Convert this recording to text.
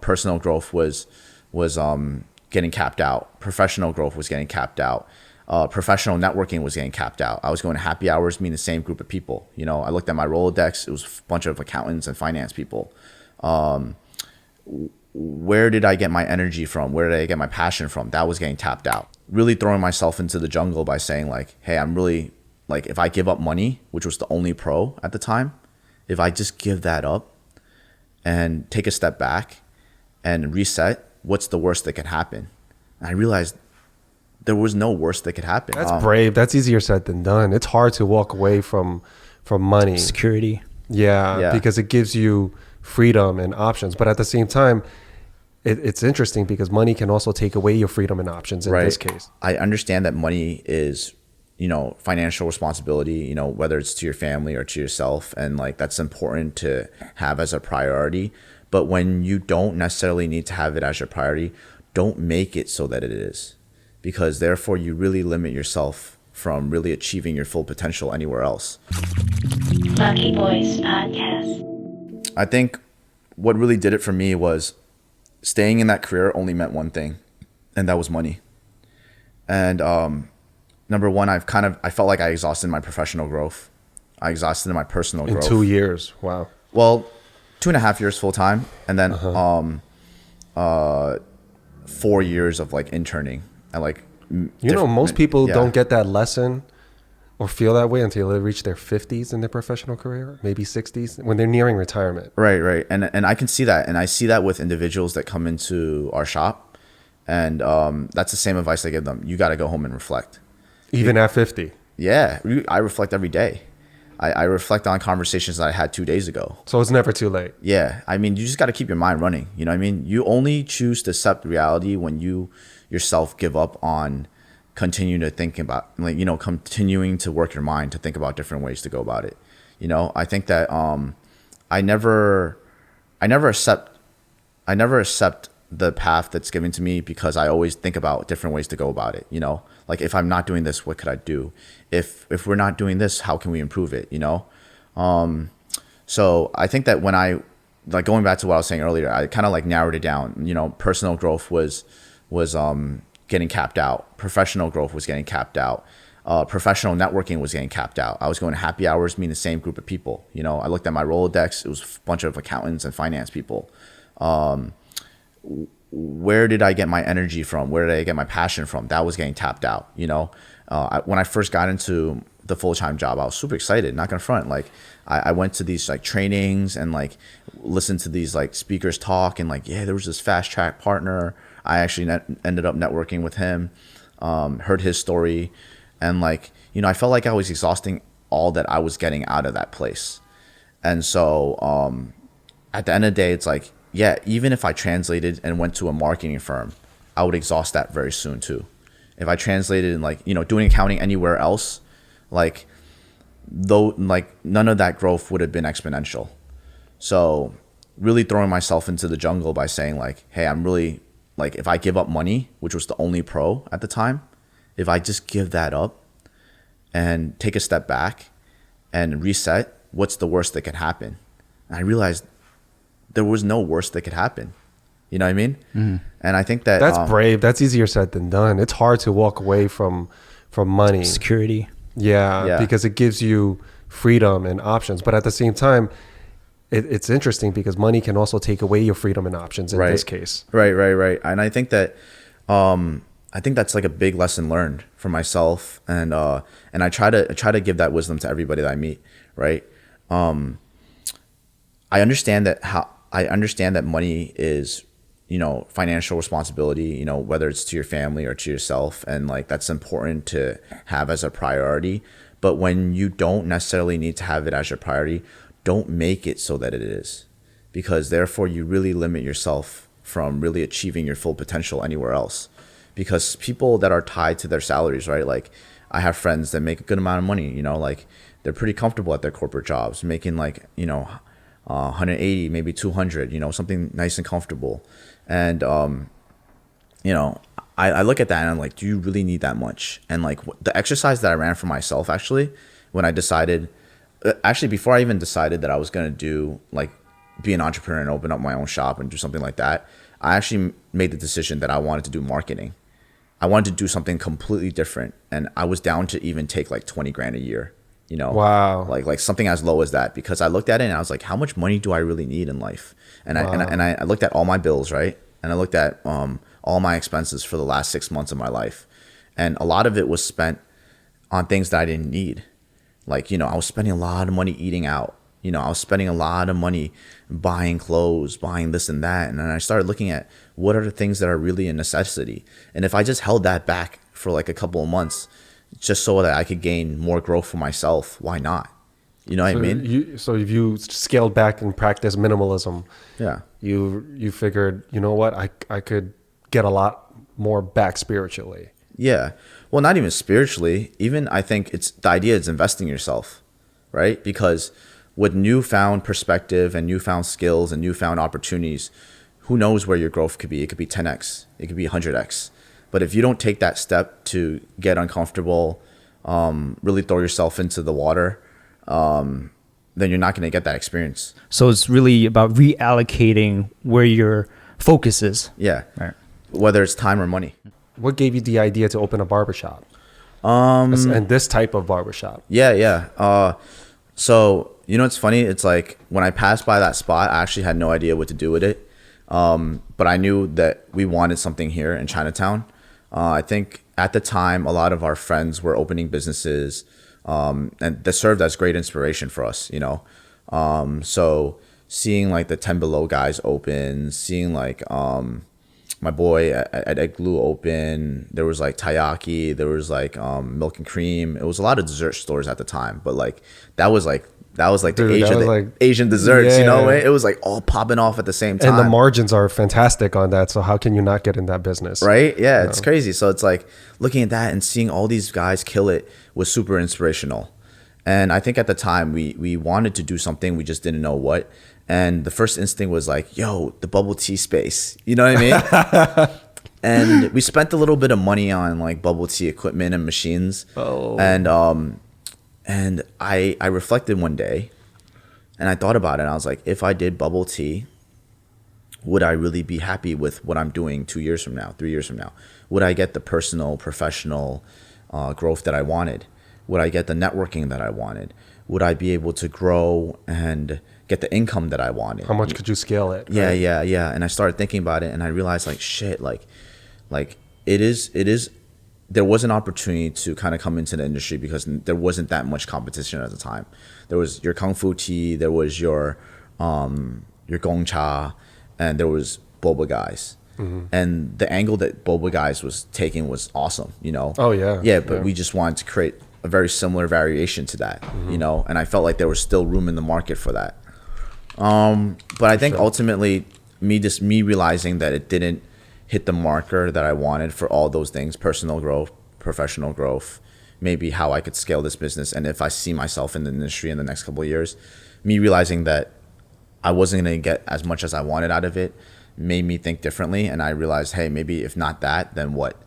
personal growth was getting capped out. Professional growth was getting capped out. Professional networking was getting capped out. I was going to happy hours, meeting the same group of people. I looked at my Rolodex. It was a bunch of accountants and finance people. Where did I get my energy from? Where did I get my passion from? That was getting tapped out. Really throwing myself into the jungle by saying like, hey, I'm really like, if I give up money, which was the only pro at the time, if I just give that up and take a step back and reset, what's the worst that could happen? And I realized there was no worst that could happen. That's brave. That's easier said than done. It's hard to walk away from money. Security. Yeah, because it gives you freedom and options. But at the same time, it's interesting because money can also take away your freedom and options in this case. I understand that money is, financial responsibility, whether it's to your family or to yourself. And like, that's important to have as a priority. But when you don't necessarily need to have it as your priority, don't make it so that it is. Because therefore you really limit yourself from really achieving your full potential anywhere else. Lucky Boys Podcast. I think what really did it for me was staying in that career only meant one thing, and that was money. And number one, I felt like I exhausted my professional growth. I exhausted my personal growth. In 2 years. Wow. Well, 2.5 years full time, and then 4 years of like interning and like. Most people don't get that lesson or feel that way until they reach their 50s in their professional career, maybe 60s, when they're nearing retirement. Right. And I can see that. And I see that with individuals that come into our shop. And that's the same advice I give them. You got to go home and reflect. Even at 50? Yeah. I reflect every day. I reflect on conversations that I had 2 days ago. So it's never too late. Yeah. I mean, you just got to keep your mind running. You know what I mean? You only choose to accept reality when you yourself give up on continuing to think about, continuing to work your mind to think about different ways to go about it. I think that I never accept the path that's given to me because I always think about different ways to go about it. Like if I'm not doing this, what could I do? If we're not doing this, how can we improve it? So I think that when I like going back to what I was saying earlier, I kind of like narrowed it down. Personal growth was getting capped out. Professional growth was getting capped out. Professional networking was getting capped out. I was going to happy hours, meeting the same group of people. I looked at my Rolodex. It was a bunch of accountants and finance people. Where did I get my energy from? Where did I get my passion from? That was getting tapped out. When I first got into the full-time job, I was super excited, not gonna front. Like I went to these like trainings and like listened to these like speakers talk and like, yeah, there was this fast track partner. I actually ended up networking with him, heard his story. And like, I felt like I was exhausting all that I was getting out of that place. And so at the end of the day, it's like, yeah, even if I translated and went to a marketing firm, I would exhaust that very soon too. If I translated and like, doing accounting anywhere else, like none of that growth would have been exponential. So really throwing myself into the jungle by saying like, hey, I'm really like, if I give up money, which was the only pro at the time, if I just give that up and take a step back and reset, what's the worst that could happen? And I realized there was no worst that could happen. You know what I mean? Mm-hmm. And I think that that's brave. That's easier said than done. It's hard to walk away from money. Security. Yeah, because it gives you freedom and options. But at the same time, it's interesting because money can also take away your freedom and options in this case. Right. And I think that that's like a big lesson learned for myself, and I try to give that wisdom to everybody that I meet. Right. I understand that money is, financial responsibility, whether it's to your family or to yourself. And like, that's important to have as a priority. But when you don't necessarily need to have it as your priority, don't make it so that it is, because therefore you really limit yourself from really achieving your full potential anywhere else. Because people that are tied to their salaries, right? Like I have friends that make a good amount of money, like they're pretty comfortable at their corporate jobs, making like, 180, maybe 200, something nice and comfortable. And, I look at that and I'm like, do you really need that much? And like the exercise that I ran for myself, actually, when I decided, before I even decided that I was going to do like be an entrepreneur and open up my own shop and do something like that, I actually made the decision that I wanted to do marketing. I wanted to do something completely different, and I was down to even take like 20 grand a year, you know. Wow. Like something as low as that, because I looked at it and I was like, how much money do I really need in life? And I looked at all my bills, right? And I looked at all my expenses for the last 6 months of my life, and a lot of it was spent on things that I didn't need. Like, you know, I was spending a lot of money eating out. You know, I was spending a lot of money buying clothes, buying this and that. And then I started looking at what are the things that are really a necessity. And if I just held that back for like a couple of months, just so that I could gain more growth for myself, why not? You know what I mean? So if you scaled back and practiced minimalism, Yeah. you figured, you know what, I could get a lot more back spiritually. Yeah. Well, not even spiritually. Even I think the idea is investing in yourself, right? Because with newfound perspective and newfound skills and newfound opportunities, who knows where your growth could be? It could be 10x, it could be 100x. But if you don't take that step to get uncomfortable, really throw yourself into the water, then you're not going to get that experience. So it's really about reallocating where your focus is. Yeah. Right. Whether it's time or money. What gave you the idea to open a barbershop? And this type of barbershop? Yeah. So, you know, it's funny. It's like when I passed by that spot, I actually had no idea what to do with it. But I knew that we wanted something here in Chinatown. I think at the time, a lot of our friends were opening businesses, and that served as great inspiration for us, you know. So seeing like the 10 Below guys open, seeing like my boy at Igloo open, there was like Taiyaki, there was like Milk and Cream. It was a lot of dessert stores at the time, but like that was like Dude, the Asian desserts, you know, right? It was like all popping off at the same time. And the margins are fantastic on that. So how can you not get in that business? Right? Yeah, it's crazy. So it's like looking at that and seeing all these guys kill it was super inspirational. And I think at the time we wanted to do something, we just didn't know what. And the first instinct was like, yo, the bubble tea space. You know what I mean? And we spent a little bit of money on like bubble tea equipment and machines. Oh. And I reflected one day and I thought about it. And I was like, if I did bubble tea, would I really be happy with what I'm doing 2 years from now, 3 years from now? Would I get the personal, professional growth that I wanted? Would I get the networking that I wanted? Would I be able to grow and get the income that I wanted? How much could you scale it? Yeah, right? yeah. And I started thinking about it and I realized like, shit, like it is, there was an opportunity to kind of come into the industry because there wasn't that much competition at the time. There was your Kung Fu Tea, there was your Gongcha, and there was boba guys. Mm-hmm. And the angle that boba guys was taking was awesome, you know? Oh, yeah. Yeah, but we just wanted to create a very similar variation to that, you know? And I felt like there was still room in the market for that. But I think ultimately me realizing that it didn't hit the marker that I wanted for all those things, personal growth, professional growth, maybe how I could scale this business. And if I see myself in the industry in the next couple of years, me realizing that I wasn't going to get as much as I wanted out of it made me think differently. And I realized, hey, maybe if not that, then what?